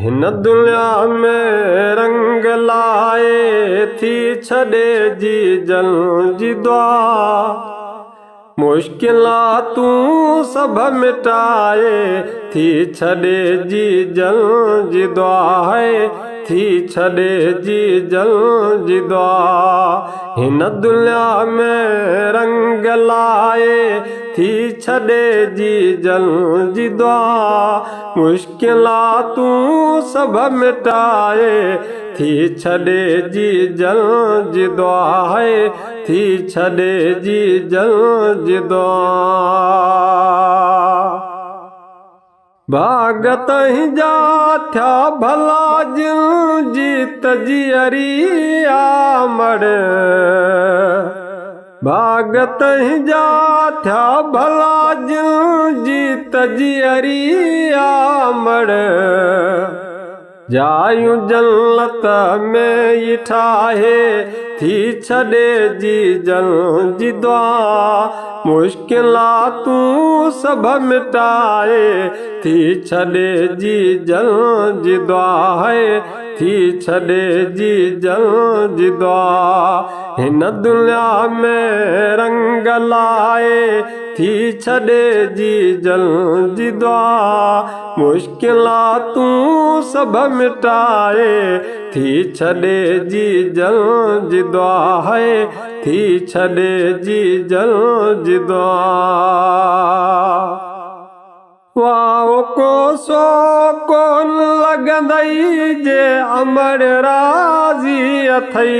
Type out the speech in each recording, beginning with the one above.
हिन दुनिया में रंग लाए थी छड़े जी जल जी दुआ मुश्किला तू सब मिटाए थी छड़े जी जल जी दुआ है थी छड़े जी जल जी दुआ हिन दुनिया में रंग लाए थी छड़े जी जल जी दुआ मुश्किला तू सब मिटाए थी छड़े जी जल जी दुआ है थी छड़े जी जल जी दुआ भागत ही जा थया भला जिन जीत जी अरिया मड़ भागत ही जा थया भला जिन जीत जी अरिया मड़ जायूं जन्नत में ई ठाहे थी छड़े जी जल जी दुआ मुश्किला तू सब मिटाए थी छड़े जी जल जी दुआ है थी छड़े जी जल जी दुआ हिन दुनिया में रंग लाए थी छड़े जी जल जी दुआ मुश्किला तू सब मिटाए थी छड़े जी जल जी दुआ है थी छड़े जी जल जी दुआ वाओ को सो कोन लगंदई जे अमर राजी अथई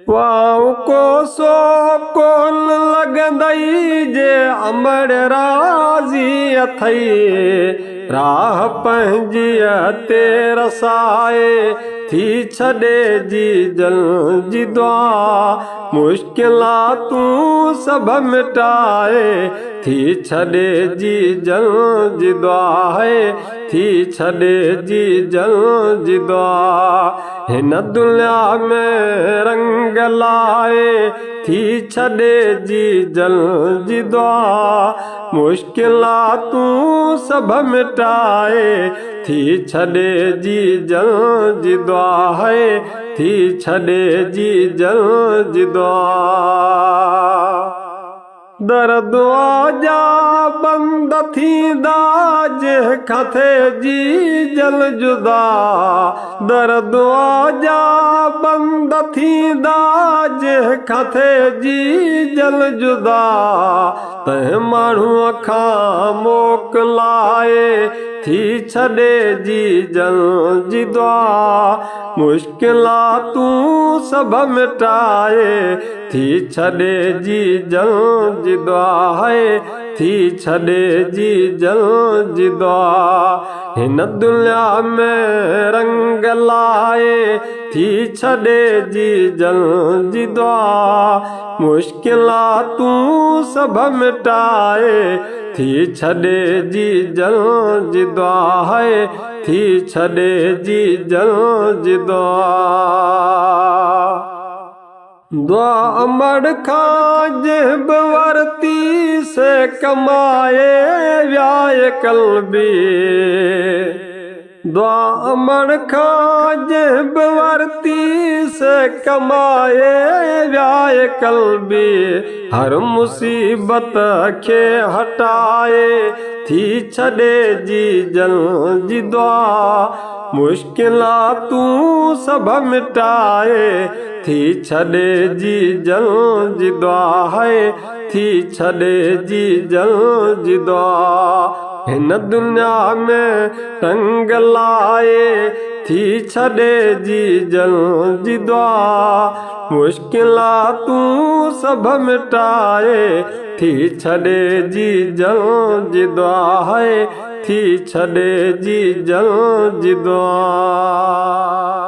वाओ को सो कोन लगंदई जे अमर राजी अथई राह पंहिंजी ते रसाए थी छड़े जी जल जी दुआ मुश्किला तू सब मिटाए थी छड़े जी जल जी दुआ है थी छड़े जी जल जी दुआ हिन दुनिया में रंग लाए थी छड़े जी जल जी दुआ मुश्किला तू सब मिटाए थी छड़े जी जल जी दुआ है थी छड़े जी जल जी दुआ दर्द जा बंद थींदा जे खाथे जी जल जुदा दर्द जा बंद थींदा जे खाथे जी जल जुदा तंहिं माण्हू अखां मोकिलाए थी छड़े जी जल जी दुआ मुश्किला तू सब मिटाए थी छड़े जी जल जी दुआ है थी छड़े जी जल जी दुआ हिन दुनिया में रंग लाए थी छड़े जी जल जी दुआ मुश्किला तू सब मिटाए थी छड़े जी जल जी दुआ है थी छड़े जी जल जी दुआ दुआ अमर खां जेब वरती से कमाए व्याय कल्बी दुआ अमर खां जेब वरती से कमाए व्याय कल्बी हर मुसीबत के हटाए थी छड़े जी जल जी दुआ मुश्किला तू सब मिटाए थी छड़े जी जल जी दुआ है थी छड़े जी जल जी दुआ हिन दुनिया में रंग लाए थी छड़े जी जल जी दुआ मुश्किला तू सब मिटाए थी छड़े जी जल जी दुआ है थी छड़े जी जल जी दुआ